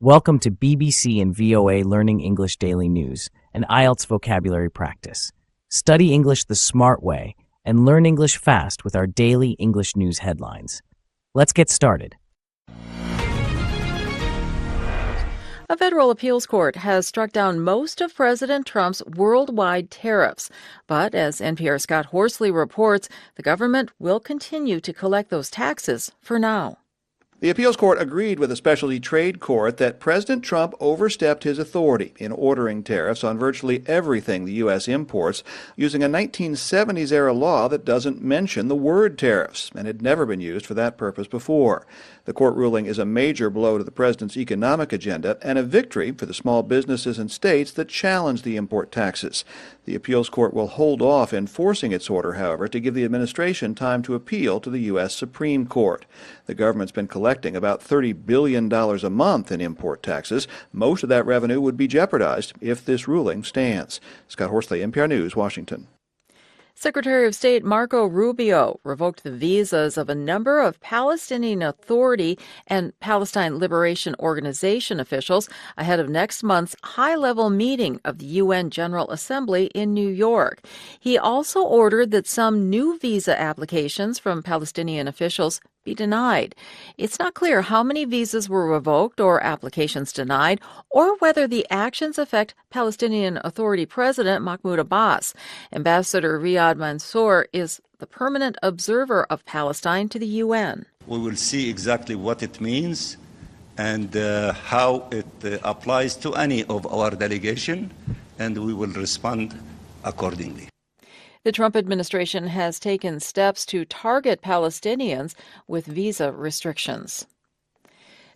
Welcome to BBC and VOA Learning English Daily News, an IELTS vocabulary practice. Study English the smart way and learn English fast with our daily English news headlines. Let's get started. A federal appeals court has struck down most of President Trump's worldwide tariffs. But as NPR's Scott Horsley reports, the government will continue to collect those taxes for now. The appeals court agreed with a specialty trade court that President Trump overstepped his authority in ordering tariffs on virtually everything the U.S. imports using a 1970s-era law that doesn't mention the word tariffs and had never been used for that purpose before. The court ruling is a major blow to the president's economic agenda and a victory for the small businesses and states that challenge the import taxes. The appeals court will hold off enforcing its order, however, to give the administration time to appeal to the U.S. Supreme Court. The government's been collecting about $30 billion a month in import taxes. Most of that revenue would be jeopardized if this ruling stands. Scott Horsley, NPR News, Washington. Secretary of State Marco Rubio revoked the visas of a number of Palestinian Authority and Palestine Liberation Organization officials ahead of next month's high-level meeting of the UN General Assembly in New York. He also ordered that some new visa applications from Palestinian officials be denied. It's not clear how many visas were revoked or applications denied, or whether the actions affect Palestinian Authority President Mahmoud Abbas. Ambassador Riyad Mansour is the permanent observer of Palestine to the UN. We will see exactly what it means and how it applies to any of our delegation, and we will respond accordingly. The Trump administration has taken steps to target Palestinians with visa restrictions.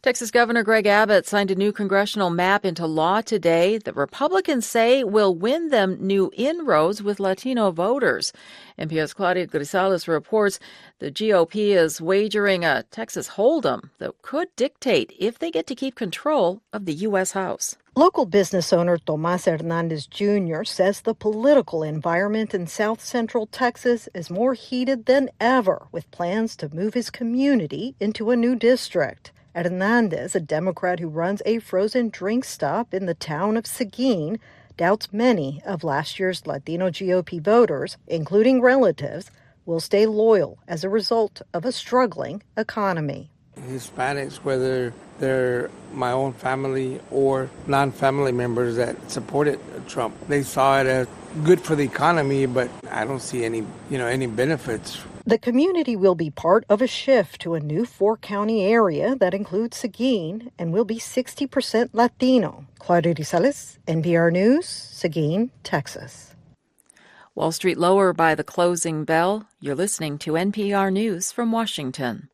Texas Governor Greg Abbott signed a new congressional map into law today that Republicans say will win them new inroads with Latino voters. NPR's Claudia Grisales reports the GOP is wagering a Texas hold'em that could dictate if they get to keep control of the U.S. House. Local business owner Tomas Hernandez Jr. says the political environment in South Central Texas is more heated than ever, with plans to move his community into a new district. Hernandez, a Democrat who runs a frozen drink stop in the town of Seguin, doubts many of last year's Latino GOP voters, including relatives, will stay loyal as a result of a struggling economy. Hispanics, whether they're my own family or non-family members that supported Trump, they saw it as good for the economy, but I don't see any benefits. The community will be part of a shift to a new four-county area that includes Seguin and will be 60% Latino. Claudia Grisales, NPR News, Seguin, Texas. Wall Street lower by the closing bell. You're listening to NPR News from Washington.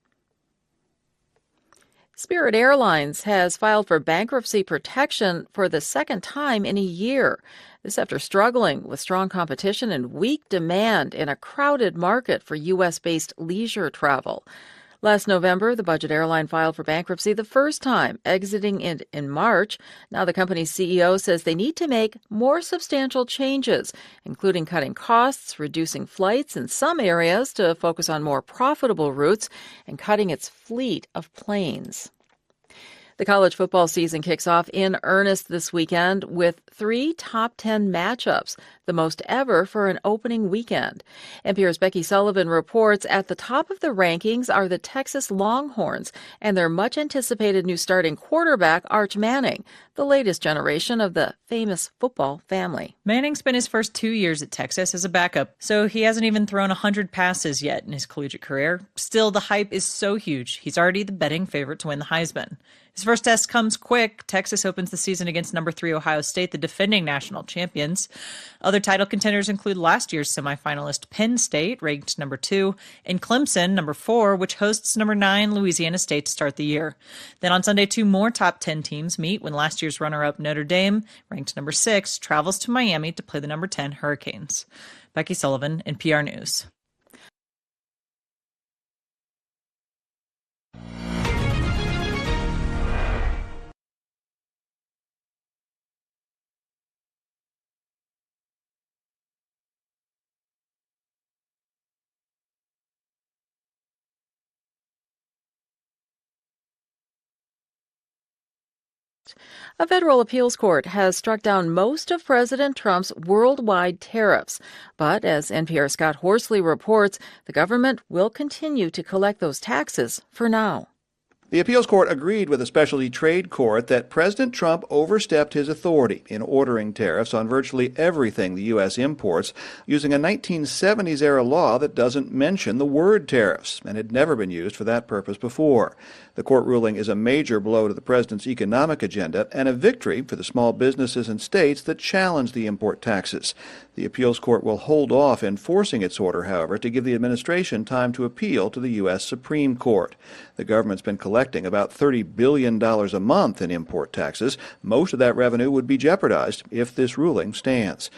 Spirit Airlines has filed for bankruptcy protection for the second time in a year. This after struggling with strong competition and weak demand in a crowded market for U.S.-based leisure travel. Last November, the budget airline filed for bankruptcy the first time, exiting it in March. Now the company's CEO says they need to make more substantial changes, including cutting costs, reducing flights in some areas to focus on more profitable routes, and cutting its fleet of planes. The college football season kicks off in earnest this weekend with 3 top 10 matchups, the most ever for an opening weekend. NPR's Becky Sullivan reports at the top of the rankings are the Texas Longhorns and their much-anticipated new starting quarterback, Arch Manning, the latest generation of the famous football family. Manning spent his first 2 years at Texas as a backup, so he hasn't even thrown 100 passes yet in his collegiate career. Still, the hype is so huge, he's already the betting favorite to win the Heisman. His first test comes quick. Texas opens the season against number 3 Ohio State, the defending national champions. Other title contenders include last year's semifinalist Penn State, ranked number 2, and Clemson, number 4, which hosts number 9 Louisiana State to start the year. Then on Sunday, 2 more top 10 teams meet when last year's runner-up Notre Dame, ranked number 6, travels to Miami to play the number 10 Hurricanes. Becky Sullivan, NPR News. A federal appeals court has struck down most of President Trump's worldwide tariffs. But as NPR's Scott Horsley reports, the government will continue to collect those taxes for now. The appeals court agreed with a specialty trade court that President Trump overstepped his authority in ordering tariffs on virtually everything the U.S. imports using a 1970s-era law that doesn't mention the word tariffs and had never been used for that purpose before. The court ruling is a major blow to the president's economic agenda and a victory for the small businesses and states that challenge the import taxes. The appeals court will hold off enforcing its order, however, to give the administration time to appeal to the U.S. Supreme Court. The government's been collecting about $30 billion a month in import taxes. Most of that revenue would be jeopardized if this ruling stands.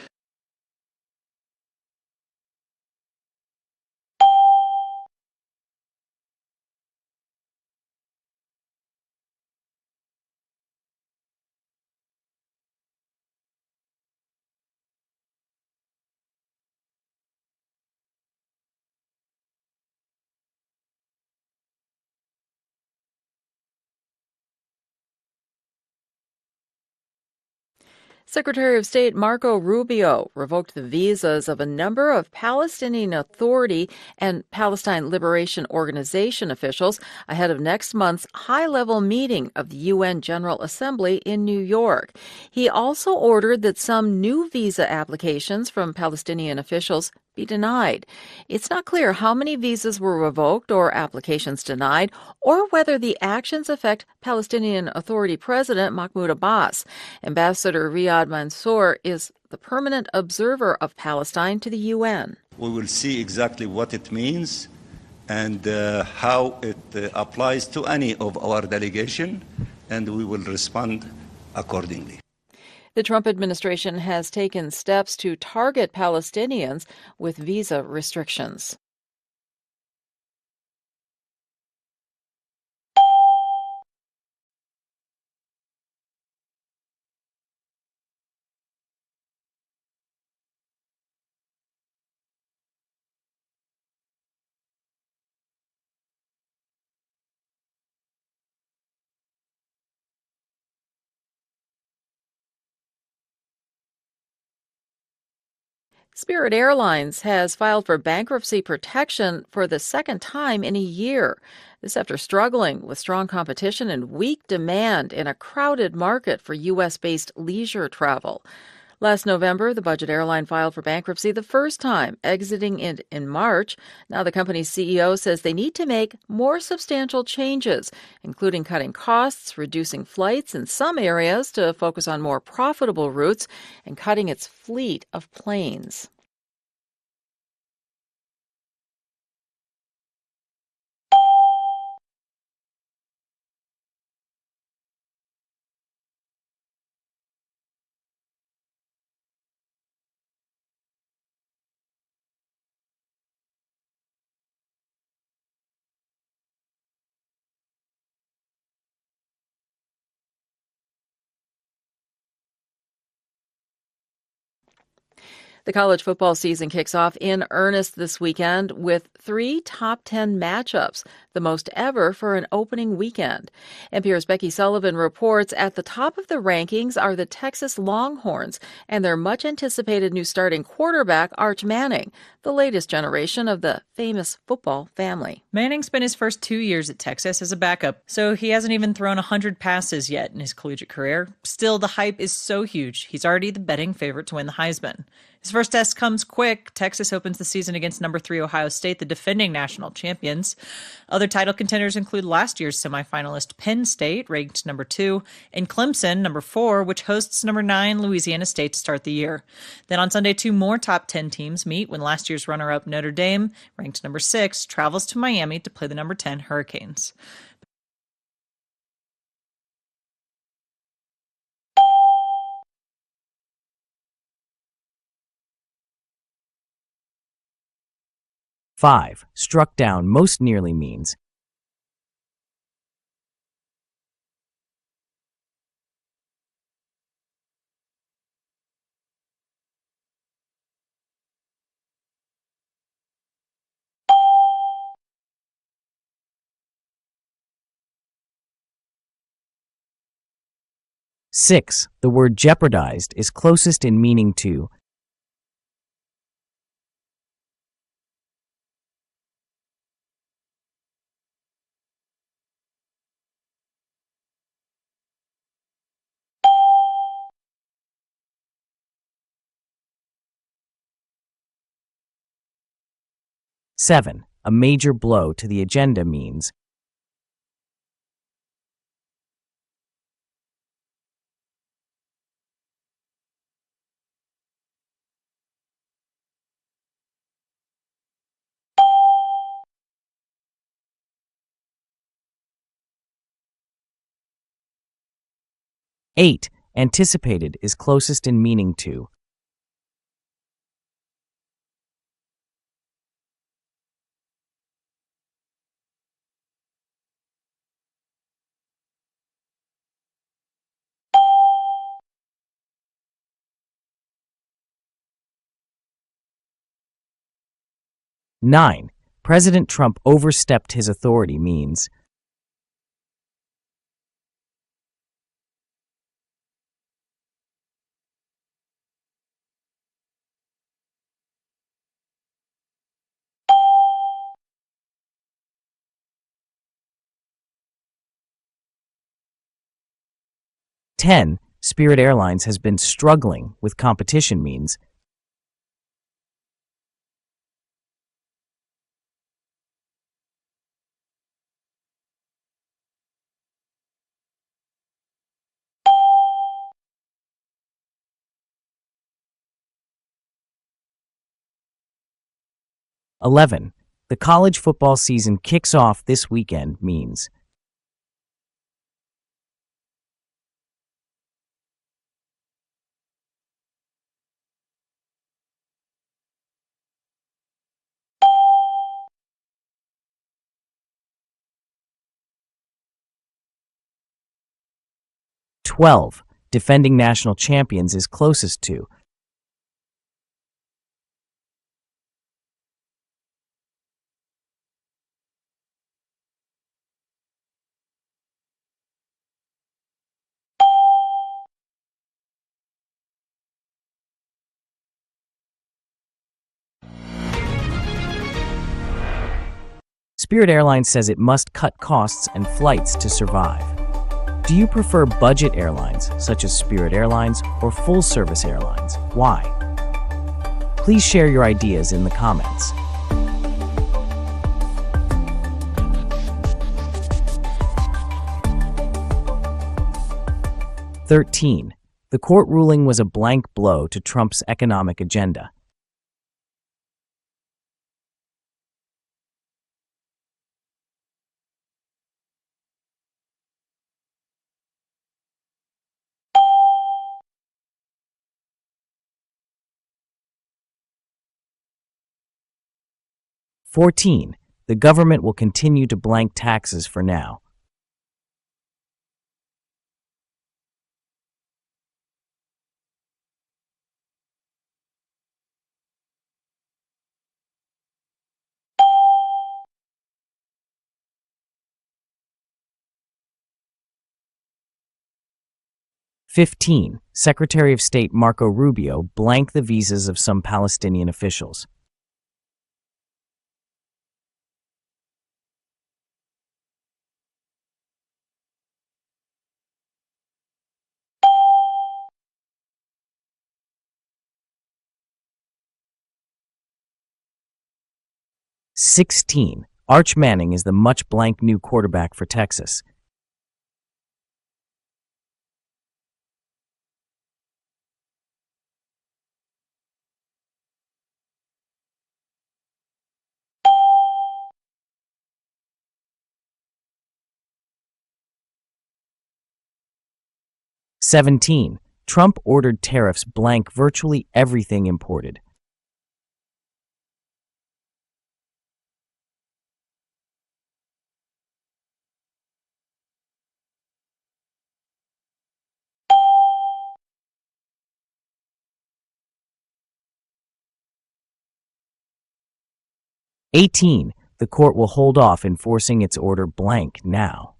Secretary of State Marco Rubio revoked the visas of a number of Palestinian Authority and Palestine Liberation Organization officials ahead of next month's high-level meeting of the UN General Assembly in New York. He also ordered that some new visa applications from Palestinian officials be denied. It's not clear how many visas were revoked or applications denied, or whether the actions affect Palestinian Authority President Mahmoud Abbas. Ambassador Riyad Mansour is the permanent observer of Palestine to the UN. We will see exactly what it means and how it applies to any of our delegation, and we will respond accordingly. The Trump administration has taken steps to target Palestinians with visa restrictions. Spirit Airlines has filed for bankruptcy protection for the second time in a year. This after struggling with strong competition and weak demand in a crowded market for U.S.-based leisure travel. Last November, the budget airline filed for bankruptcy the first time, exiting it in March. Now the company's CEO says they need to make more substantial changes, including cutting costs, reducing flights in some areas to focus on more profitable routes, and cutting its fleet of planes. The college football season kicks off in earnest this weekend with 3 top 10 matchups, the most ever for an opening weekend. NPR's Becky Sullivan reports at the top of the rankings are the Texas Longhorns and their much-anticipated new starting quarterback, Arch Manning, the latest generation of the famous football family. Manning spent his first 2 years at Texas as a backup, so he hasn't even thrown 100 passes yet in his collegiate career. Still, the hype is so huge, he's already the betting favorite to win the Heisman. His first test comes quick. Texas opens the season against number 3 Ohio State, the defending national champions. Other title contenders include last year's semifinalist Penn State, ranked number 2, and Clemson, number 4, which hosts number 9 Louisiana State to start the year. Then on Sunday, 2 more top 10 teams meet when last year's runner-up Notre Dame, ranked number 6, travels to Miami to play the number 10 Hurricanes. Five, struck down most nearly means 6. The word jeopardized is closest in meaning to 7. A major blow to the agenda means 8. Anticipated is closest in meaning to 9. President Trump overstepped his authority means 10. Spirit Airlines has been struggling with competition means 11. The college football season kicks off this weekend means 12. Defending national champions is closest to 'Spirit Airlines says it must cut costs and flights to survive. Do you prefer budget airlines, such as Spirit Airlines, or full-service airlines? Why? Please share your ideas in the comments. "13. The court ruling was a blank blow to Trump's economic agenda. 14. The government will continue to blank taxes for now. 15. Secretary of State Marco Rubio blank the visas of some Palestinian officials. 16. Arch Manning is the much blank new quarterback for Texas. 17. Trump ordered tariffs blank virtually everything imported. 18. The court will hold off enforcing its order blank now.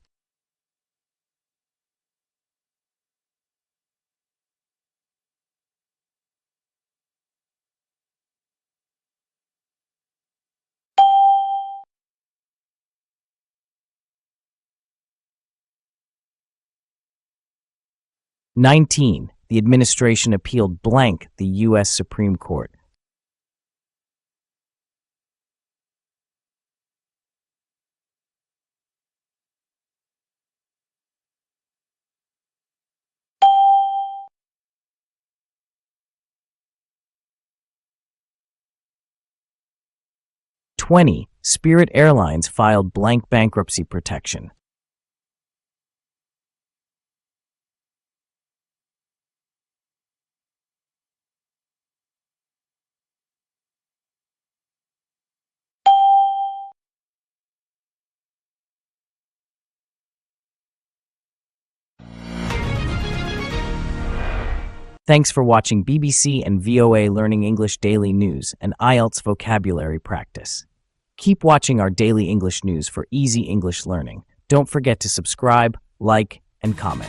19. The administration appealed blank the U.S. Supreme Court. '20. Spirit Airlines filed blank bankruptcy protection. Thanks for watching BBC and VOA Learning English Daily News and IELTS Vocabulary Practice. Keep watching our daily English news for easy English learning. Don't forget to subscribe, like, and comment.